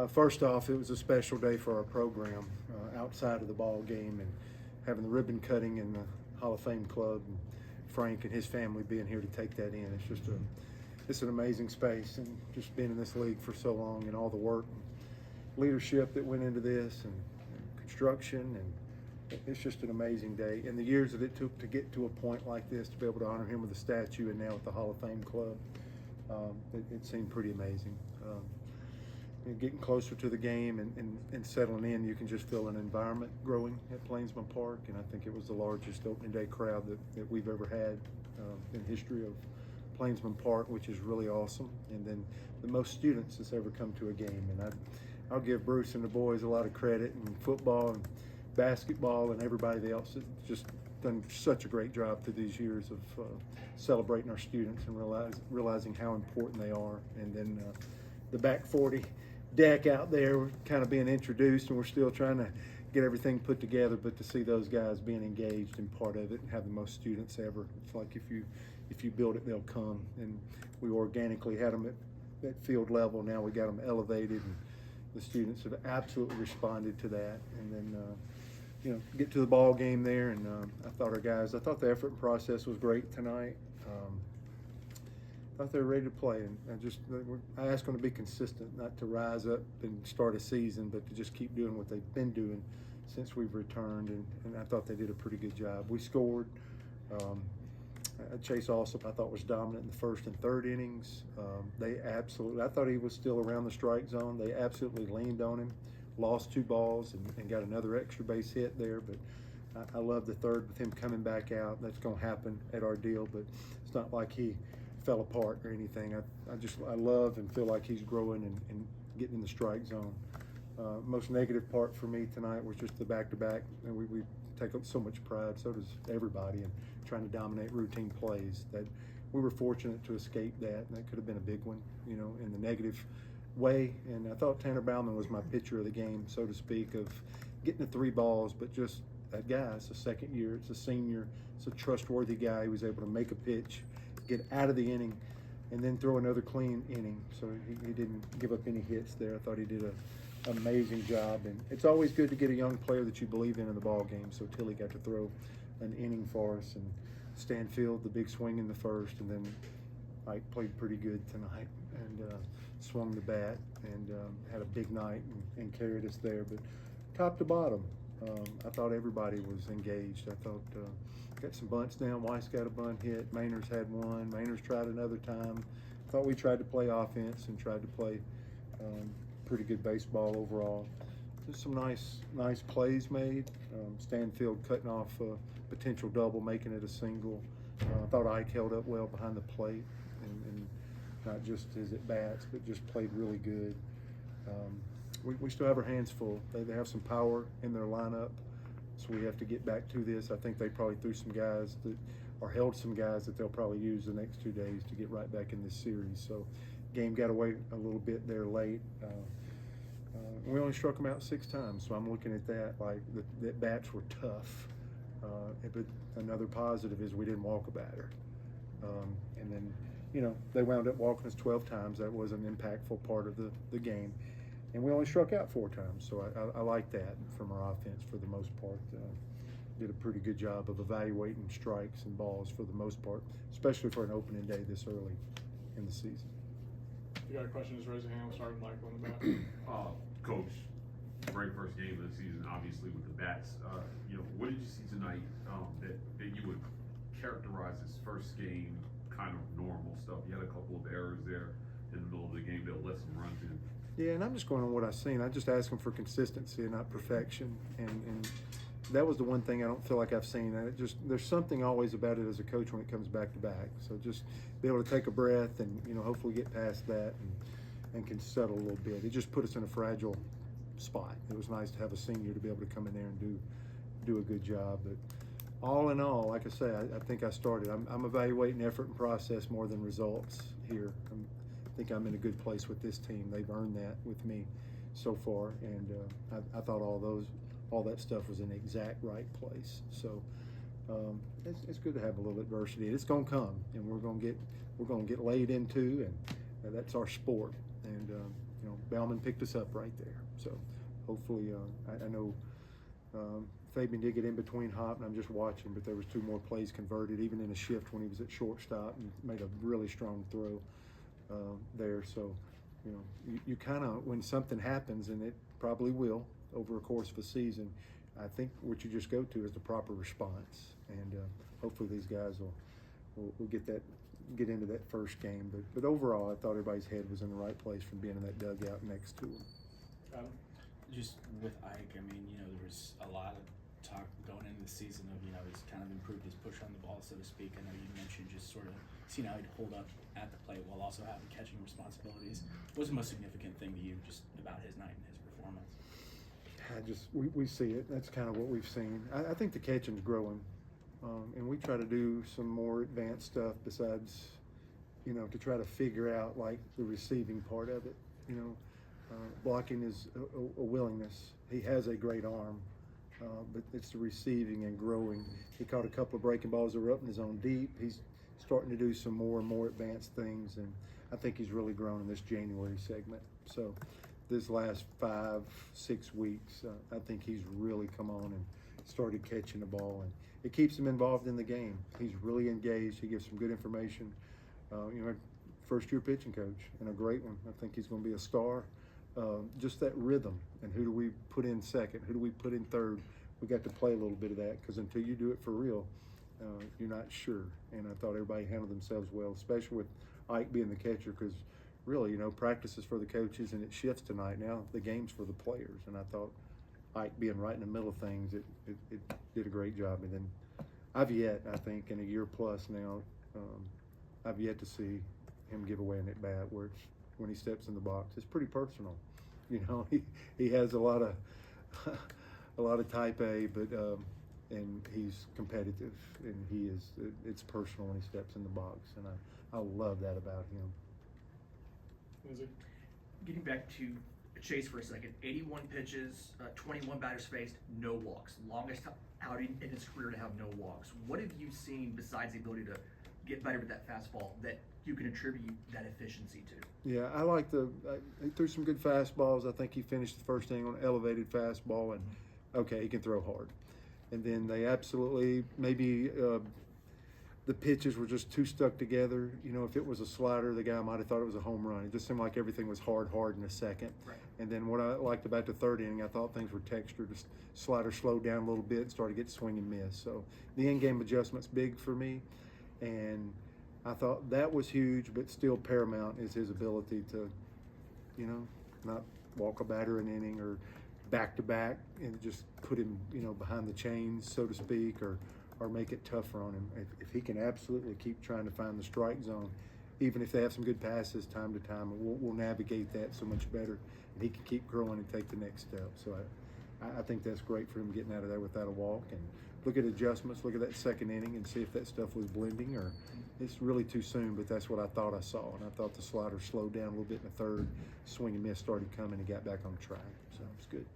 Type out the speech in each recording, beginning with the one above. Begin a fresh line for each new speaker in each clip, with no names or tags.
First off, it was a special day for our program outside of the ball game, and having the ribbon cutting in the Hall of Fame Club, and Frank and his family being here to take that in. It's an amazing space, and just being in this league for so long, and all the work and leadership that went into this, and construction, and it's just an amazing day. And the years that it took to get to a point like this, to be able to honor him with a statue, and now at the Hall of Fame Club, it seemed pretty amazing. And getting closer to the game and settling in, you can just feel an environment growing at Plainsman Park, and I think it was the largest opening day crowd that we've ever had in the history of Plainsman Park, which is really awesome. And then the most students that's ever come to a game, and I'll give Bruce and the boys a lot of credit, and football and basketball and everybody else that's just done such a great job through these years of celebrating our students and realizing how important they are. And then the back 40 deck out there kind of being introduced, and we're still trying to get everything put together, but to see those guys being engaged and part of it and have the most students ever, it's like if you build it, they'll come. And we organically had them at field level. Now we got them elevated, and the students have absolutely responded to that. And then get to the ball game there, and I thought the effort and process was great tonight. I thought they were ready to play, and I asked them to be consistent, not to rise up and start a season, but to just keep doing what they've been doing since we've returned, and I thought they did a pretty good job. We scored. Chase Alsop, I thought, was dominant in the first and third innings. I thought he was still around the strike zone. They absolutely leaned on him, lost 2 balls, and got another extra base hit there, but I love the third with him coming back out. That's going to happen at our deal, but it's not like he fell apart or anything. I love and feel like he's growing and getting in the strike zone. Most negative part for me tonight was just the back-to-back, and we take so much pride, so does everybody, in trying to dominate routine plays. That we were fortunate to escape that, and that could have been a big one, in the negative way. And I thought Tanner Bauman was my pitcher of the game, so to speak, of getting the 3 balls, but just that guy, it's a second year, it's a senior, it's a trustworthy guy who was able to make a pitch, get out of the inning, and then throw another clean inning. So he didn't give up any hits there. I thought he did an amazing job. And it's always good to get a young player that you believe in the ball game. So Tilly got to throw an inning for us, and Stanfield, the big swing in the first, and then Ike played pretty good tonight and swung the bat and had a big night and carried us there. But top to bottom, I thought everybody was engaged. I thought got some bunts down. Weiss got a bunt hit. Mainers had one. Mainers tried another time. I thought we tried to play offense and tried to play pretty good baseball overall. Just some nice plays made. Stanfield cutting off a potential double, making it a single. I thought Ike held up well behind the plate, and not just his at-bats, but just played really good. We still have our hands full. They have some power in their lineup, so we have to get back to this. I think they probably threw some guys or held some guys that they'll probably use the next 2 days to get right back in this series. So game got away a little bit there late. We only struck them out 6 times, so I'm looking at that like the bats were tough. But another positive is we didn't walk a batter. And then, they wound up walking us 12 times. That was an impactful part of the game. And we only struck out 4 times, so I like that from our offense for the most part. Did a pretty good job of evaluating strikes and balls for the most part, especially for an opening day this early in the season.
If you got a question, just raise your hand. We'll start with Michael in the back.
Coach, very first game of the season, obviously with the bats. What did you see tonight that you would characterize as first game kind of normal stuff? You had a couple of errors there in the middle of the game that let some runs in.
Yeah, and I'm just going on what I've seen. I just ask them for consistency and not perfection, and that was the one thing I don't feel like I've seen. There's something always about it as a coach when it comes back to back. So just be able to take a breath and hopefully get past that and can settle a little bit. It just put us in a fragile spot. It was nice to have a senior to be able to come in there and do a good job. But all in all, like I say, I think I started. I'm evaluating effort and process more than results here. I think I'm in a good place with this team. They've earned that with me so far, and I thought all that stuff was in the exact right place. So it's good to have a little adversity. It's going to come, and we're going to get laid into, and that's our sport. And Bauman picked us up right there. So hopefully, I know Fabian did get in between Hop, and I'm just watching, but there was 2 more plays converted, even in a shift when he was at shortstop, and made a really strong throw there. So, you know, you kind of, when something happens, and it probably will over a course of a season, I think what you just go to is the proper response, and hopefully these guys will get into that first game. But overall, I thought everybody's head was in the right place from being in that dugout next to him.
Just with Ike, I mean, you know, there was a lot of talk going into the season of, you know, he's kind of improved his push on the ball, so to speak. I know you mentioned just sort of seeing how he'd hold up at the plate while also having catching responsibilities. What was the most significant thing to you just about his night and his performance?
We see it. That's kind of what we've seen. I think the catching's growing, and we try to do some more advanced stuff besides, you know, to try to figure out like the receiving part of it. You know, blocking is a willingness. He has a great arm, but it's the receiving and growing. He caught a couple of breaking balls that were up in his own deep. He's starting to do some more and more advanced things, and I think he's really grown in this January segment. So this last 5-6 weeks, I think he's really come on and started catching the ball, and it keeps him involved in the game. He's really engaged. He gives some good information. You know, first-year pitching coach and a great one. I think he's going to be a star. Just that rhythm, and who do we put in second? Who do we put in third? We got to play a little bit of that, because until you do it for real, you're not sure. And I thought everybody handled themselves well, especially with Ike being the catcher, because really, you know, practice is for the coaches and it shifts tonight. Now the game's for the players, and I thought Ike being right in the middle of things, it did a great job. And then I think in a year plus now, I've yet to see him give away an at bat where it's, when he steps in the box, it's pretty personal. You know, he has a lot of type A, but and he's competitive, and it's personal when he steps in the box, and I love that about him.
Is it?
Getting back to Chase for a second, 81 pitches, 21 batters faced, no walks. Longest outing in his career to have no walks. What have you seen besides the ability to get better with that fastball that you can attribute that efficiency to?
Yeah, I like he threw some good fastballs. I think he finished the first inning on an elevated fastball, and okay, he can throw hard. And then they absolutely, maybe the pitches were just too stuck together. You know, if it was a slider, the guy might have thought it was a home run. It just seemed like everything was hard in the second.
Right.
And then what I liked about the third inning, I thought things were textured. The slider slowed down a little bit and started to get swing and miss. So the in-game adjustment's big for me. And I thought that was huge, but still paramount is his ability to, you know, not walk a batter an inning or back-to-back and just put him, you know, behind the chains, so to speak, or make it tougher on him. If he can absolutely keep trying to find the strike zone, even if they have some good passes time to time, we'll navigate that so much better, and he can keep growing and take the next step. So I think that's great for him getting out of there without a walk. And look at adjustments, look at that second inning and see if that stuff was blending, or it's really too soon, but that's what I thought I saw. And I thought the slider slowed down a little bit in the third, swing and miss started coming, and got back on track. So it was good.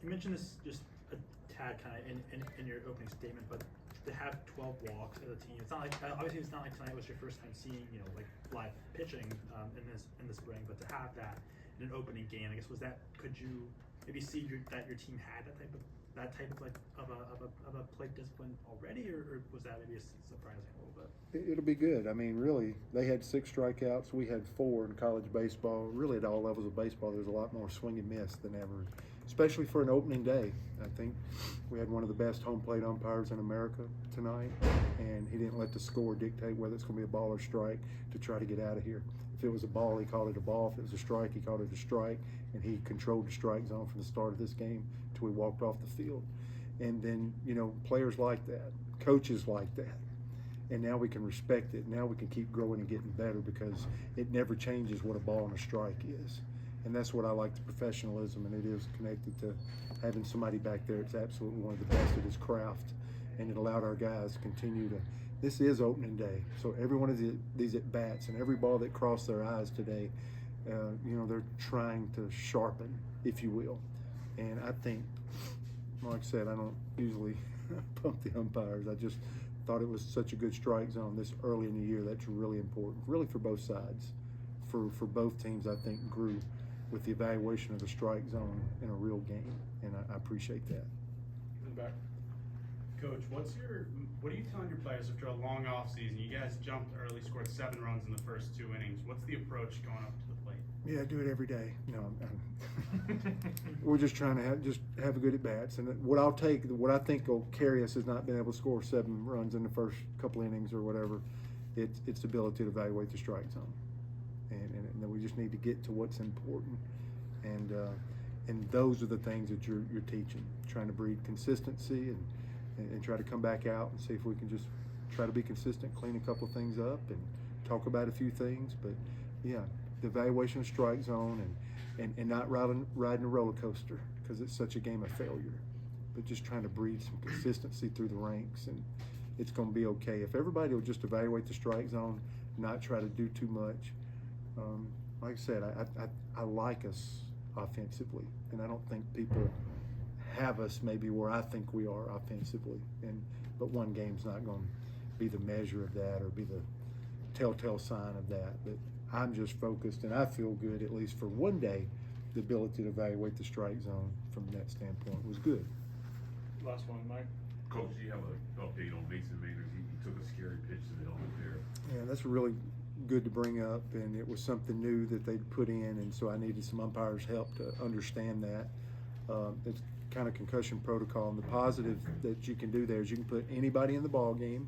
You mentioned this just a tad kind of in your opening statement, but to have 12 walks as a team, it's not like, obviously it's not like tonight was your first time seeing, you know, like live pitching in the spring, but to have that in an opening game, I guess, could you maybe see that your team had that type of a plate discipline already, or was that maybe surprising a little bit?
It'll be good. I mean, really, they had 6 strikeouts. We had 4 in college baseball. Really, at all levels of baseball, there's a lot more swing and miss than ever, especially for an opening day. I think we had one of the best home plate umpires in America tonight, and he didn't let the score dictate whether it's going to be a ball or strike to try to get out of here. If it was a ball, he called it a ball. If it was a strike, he called it a strike, and he controlled the strike zone from the start of this game till we walked off the field. And then, you know, players like that, coaches like that, and now we can respect it. Now we can keep growing and getting better, because it never changes what a ball and a strike is. And that's what I like, the professionalism, and it is connected to having somebody back there. It's absolutely one of the best at his craft, and it allowed our guys to continue to. This is opening day, so every one of these at bats and every ball that crossed their eyes today, you know, they're trying to sharpen, if you will. And I think, like I said, I don't usually pump the umpires. I just thought it was such a good strike zone this early in the year. That's really important, really, for both sides. For both teams, I think, grew with the evaluation of the strike zone in a real game, and I appreciate that.
In the back.
Coach, what are you telling your players after a long off season? You guys jumped early, scored 7 runs in the first 2 innings. What's the approach going up to the plate?
Yeah, I do it every day. No, we're just trying to have a good at bats, and what I think will carry us has not been able to score 7 runs in the first couple innings or whatever. It's the ability to evaluate the strike zone, and then we just need to get to what's important, and those are the things that you're teaching, trying to breed consistency and try to come back out and see if we can just try to be consistent, clean a couple of things up, and talk about a few things. But yeah, the evaluation of strike zone and not riding a roller coaster because it's such a game of failure, but just trying to breed some consistency through the ranks, and it's going to be okay. If everybody will just evaluate the strike zone, not try to do too much. Like I said, I like us offensively, and I don't think people have us maybe where I think we are offensively, but one game's not going to be the measure of that or be the telltale sign of that. But I'm just focused, and I feel good, at least for one day, the ability to evaluate the strike zone from that standpoint was good.
Last one, Mike.
Coach, do you have an update on Mason Manners? He took a scary pitch to the helmet there.
Yeah, that's really good to bring up, and it was something new that they'd put in, and so I needed some umpires' help to understand that. It's kind of concussion protocol, and the positive that you can do there is you can put anybody in the ball game,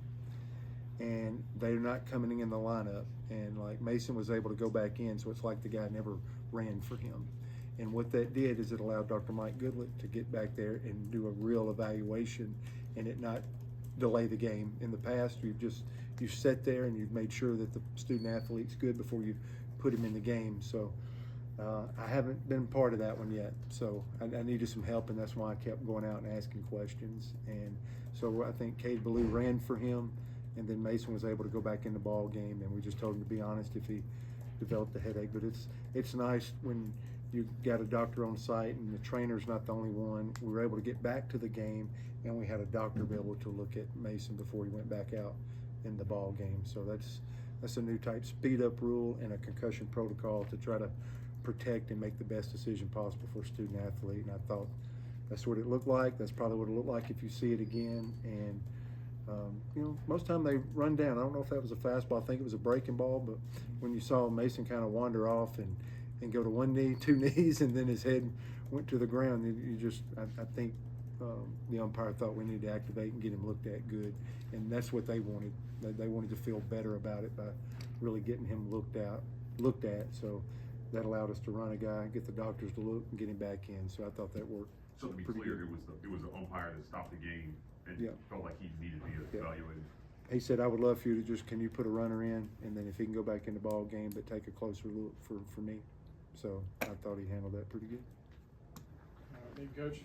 and they're not coming in the lineup. And like Mason was able to go back in, so it's like the guy never ran for him. And what that did is it allowed Dr. Mike Goodlett to get back there and do a real evaluation and it not delay the game. In the past, you've sat there and you've made sure that the student athlete's good before you put him in the game. So I haven't been part of that one yet. So I needed some help, and that's why I kept going out and asking questions. And so I think Cade Ballou ran for him, and then Mason was able to go back in the ball game, and we just told him to be honest if he developed a headache. But it's nice when you got a doctor on site and the trainer's not the only one. We were able to get back to the game, and we had a doctor be able to look at Mason before he went back out in the ball game. So that's a new type speed up rule and a concussion protocol to try to protect and make the best decision possible for a student athlete. And I thought that's what it looked like. That's probably what it looked like if you see it again. And most of the time they run down. I don't know if that was a fastball. I think it was a breaking ball, but when you saw Mason kind of wander off and go to one knee, 2 knees, and then his head went to the ground, I think the umpire thought we needed to activate and get him looked at good. And that's what they wanted. They wanted to feel better about it by really getting him looked at. So that allowed us to run a guy, get the doctors to look, and get him back in. So I thought that worked.
So to be
pretty
clear,
good.
it was the umpire that stopped the game and
Yeah.
felt like he needed to be evaluated.
He said, I would love for you to can you put a runner in, and then if he can go back in the ball game, but take a closer look for me. So I thought he handled that pretty good.
Thank you, Coach.